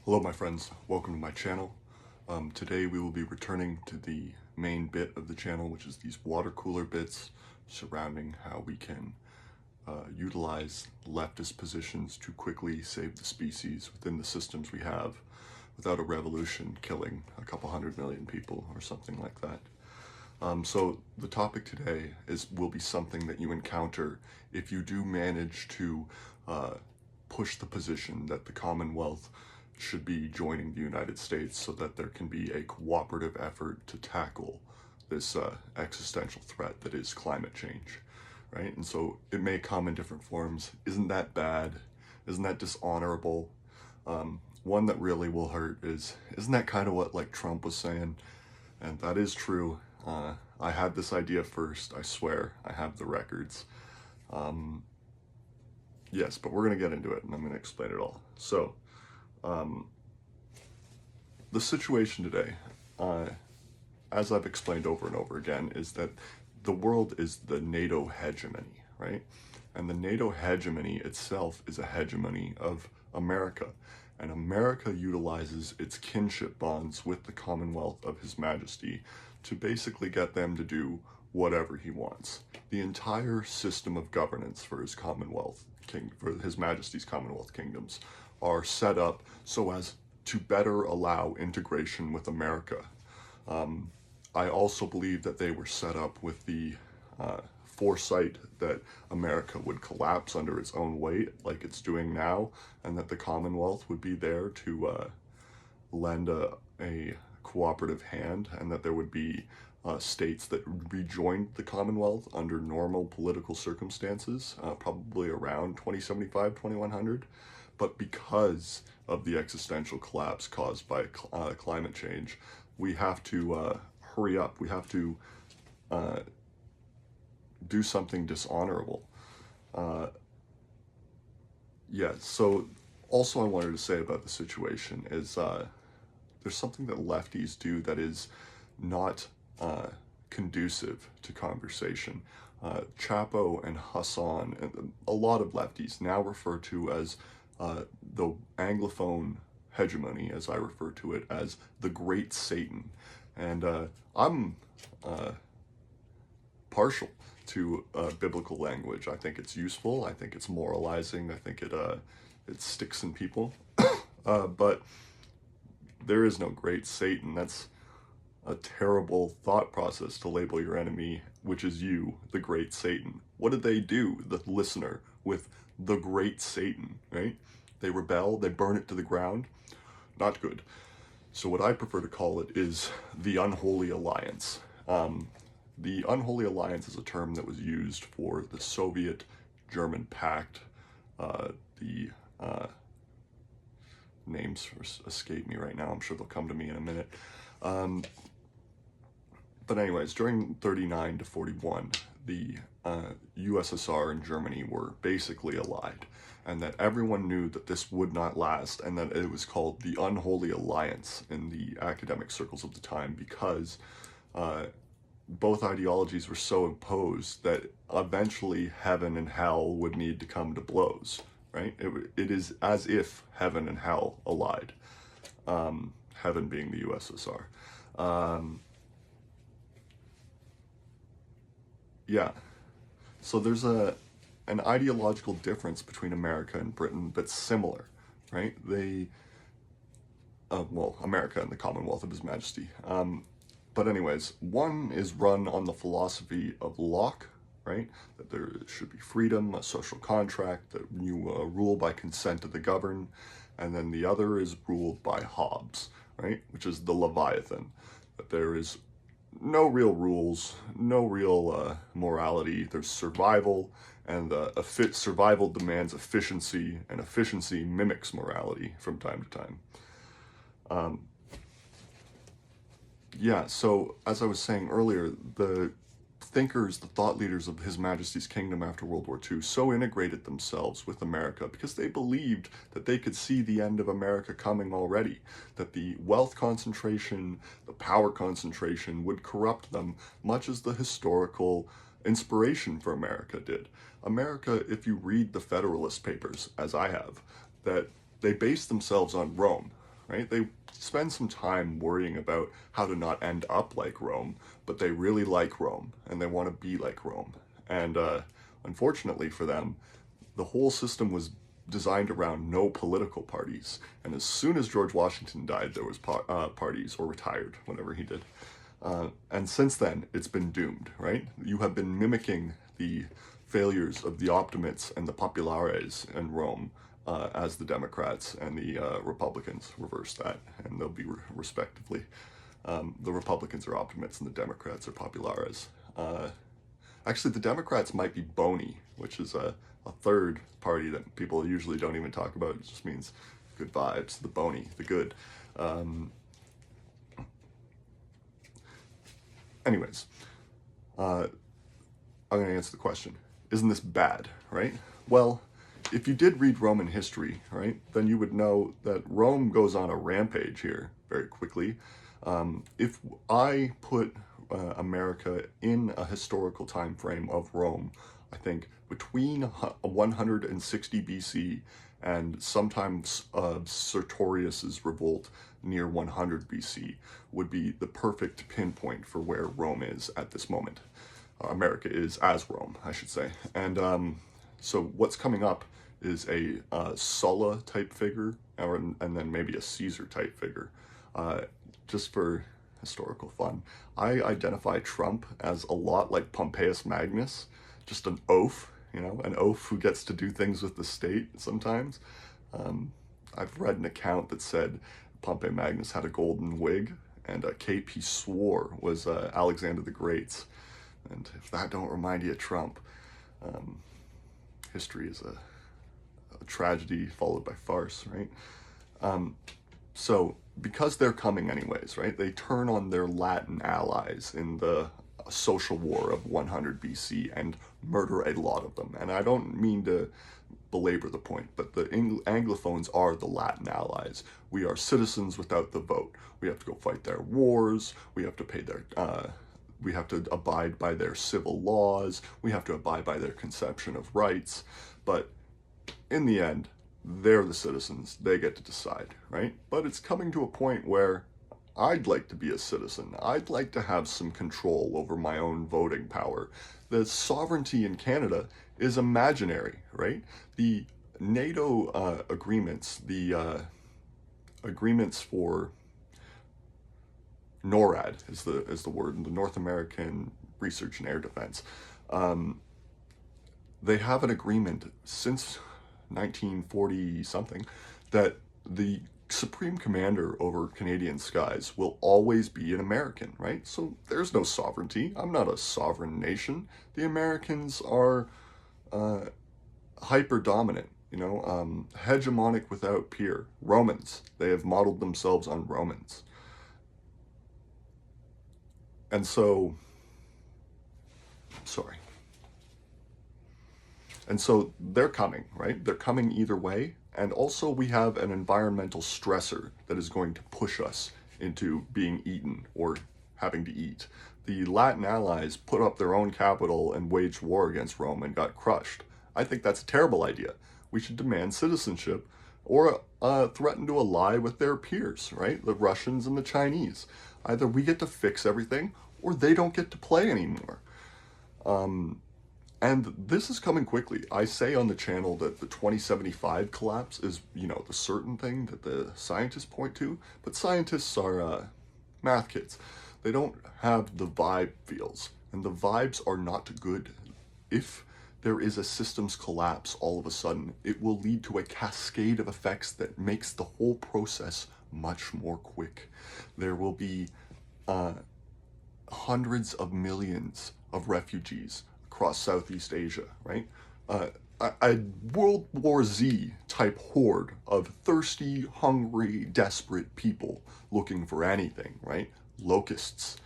Hello my friends, welcome to my channel. Today we will be returning to the main bit of the channel, which is these water cooler bits surrounding how we can utilize leftist positions to quickly save the species within the systems we have without a revolution killing a couple 100 million people or something like that. So the topic today will be something that you encounter if you do manage to push the position that the Commonwealth should be joining the United States so that there can be a cooperative effort to tackle this existential threat that is climate change, right? And so it may come in different forms. Isn't that bad? Isn't that dishonorable? One that really will hurt isn't that kind of what like Trump was saying? And that is true. I had this idea first, I swear. I have the records. Yes, but we're going to get into it and I'm going to explain it all. So, the situation today, as I've explained over and over again, is that the world is the NATO hegemony, right? And the NATO hegemony itself is a hegemony of America. And America utilizes its kinship bonds with the Commonwealth of His Majesty to basically get them to do whatever he wants. The entire system of governance for his Commonwealth, for His Majesty's Commonwealth kingdoms, are set up so as to better allow integration with America. I also believe that they were set up with the foresight that America would collapse under its own weight like it's doing now, and that the Commonwealth would be there to lend a cooperative hand, and that there would be states that rejoined the Commonwealth under normal political circumstances, probably around 2075, 2100. But because of the existential collapse caused by climate change, we have to hurry up. We have to do something dishonorable. Yeah, so also I wanted to say about the situation is there's something that lefties do that is not conducive to conversation. Chapo and Hassan and a lot of lefties now refer to as the Anglophone hegemony, as I refer to it, as the Great Satan. And I'm partial to biblical language. I think it's useful. I think it's moralizing. I think it sticks in people. But there is no Great Satan. That's a terrible thought process to label your enemy, which is you, the Great Satan. What did they do, the listener, with the Great Satan, right? They rebel, they burn it to the ground. Not good. So what I prefer to call it is the Unholy Alliance. The Unholy Alliance is a term that was used for the Soviet-German Pact. The names escape me right now. I'm sure they'll come to me in a minute. But anyways, during 39 to 41, the USSR and Germany were basically allied, and that everyone knew that this would not last, and that it was called the Unholy Alliance in the academic circles of the time because both ideologies were so opposed that eventually heaven and hell would need to come to blows, right? It is as if heaven and hell allied, heaven being the USSR. Yeah, so there's an ideological difference between America and Britain that's similar, right? Well, America and the Commonwealth of His Majesty. But anyways, one is run on the philosophy of Locke, right? That there should be freedom, a social contract, that you rule by consent of the governed. And then the other is ruled by Hobbes, right? Which is the Leviathan, that there is no real rules, no real morality. There's survival, and survival demands efficiency, and efficiency mimics morality from time to time. Yeah, so as I was saying earlier, the thinkers, the thought leaders of His Majesty's Kingdom after World War II so integrated themselves with America because they believed that they could see the end of America coming already, that the wealth concentration, the power concentration would corrupt them much as the historical inspiration for America did. America, if you read the Federalist Papers, as I have, that they based themselves on Rome, right? They spend some time worrying about how to not end up like Rome, but they really like Rome and they want to be like Rome. And unfortunately for them, the whole system was designed around no political parties. And as soon as George Washington died, there was parties, or retired, whatever he did. And since then, it's been doomed, right? You have been mimicking the failures of the Optimates and the Populares in Rome, as the Democrats and the Republicans reverse that, and they'll be respectively. The Republicans are Optimates and the Democrats are Populares. Actually, the Democrats might be Bony, which is a third party that people usually don't even talk about. It just means good vibes, the Bony, the good. Anyways, I'm going to answer the question. Isn't this bad, right? Well, if you did read Roman history, right, then you would know that Rome goes on a rampage here very quickly. If I put America in a historical time frame of Rome, I think between 160 BC and sometimes Sertorius's revolt near 100 BC would be the perfect pinpoint for where Rome is at this moment. America is as Rome, I should say. And so what's coming up is a Sulla type figure, and then maybe a Caesar type figure. Just for historical fun, I identify Trump as a lot like Pompeius Magnus, just an oaf, an oaf who gets to do things with the state sometimes. I've read an account that said Pompey Magnus had a golden wig, and a cape he swore was Alexander the Great's. And if that don't remind you of Trump, history is a tragedy followed by farce, right? So because they're coming anyways, right, they turn on their Latin allies in the social war of 100 BC and murder a lot of them. And I don't mean to belabor the point, but the Anglophones are the Latin allies. We are citizens without the vote. We have to go fight their wars. We have to pay their, we have to abide by their civil laws. We have to abide by their conception of rights. But in the end, they're the citizens. They get to decide, right? But it's coming to a point where I'd like to be a citizen. I'd like to have some control over my own voting power. The sovereignty in Canada is imaginary, right? The NATO agreements, the agreements for NORAD is the word, the North American Research and Air Defense. They have an agreement since 1940 something that the supreme commander over Canadian skies will always be an American, right? So there's no sovereignty. I'm not a sovereign nation. The Americans are hyper dominant, hegemonic without peer. Romans, they have modeled themselves on Romans. And so, sorry. And so they're coming, right? They're coming either way. And also we have an environmental stressor that is going to push us into being eaten or having to eat. The Latin allies put up their own capital and waged war against Rome and got crushed. I think that's a terrible idea. We should demand citizenship or threaten to ally with their peers, right? The Russians and the Chinese. Either we get to fix everything or they don't get to play anymore. And this is coming quickly. I say on the channel that the 2075 collapse is, the certain thing that the scientists point to, but scientists are math kids. They don't have the vibe feels, and the vibes are not good. If there is a systems collapse all of a sudden, it will lead to a cascade of effects that makes the whole process much more quick. There will be hundreds of millions of refugees across Southeast Asia, right? A World War Z type horde of thirsty, hungry, desperate people looking for anything, right? Locusts.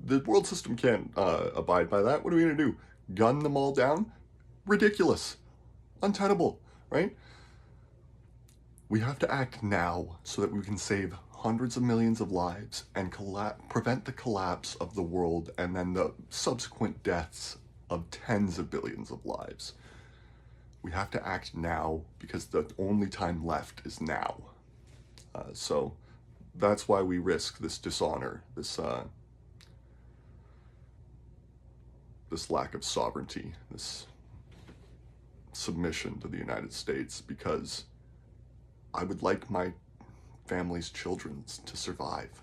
The world system can't abide by that. What are we gonna do? Gun them all down? Ridiculous. Untenable, right? We have to act now so that we can save hundreds of millions of lives and prevent the collapse of the world and then the subsequent deaths of tens of billions of lives. We have to act now because the only time left is now. So that's why we risk this dishonor, this lack of sovereignty, this submission to the United States, because I would like my family's children to survive.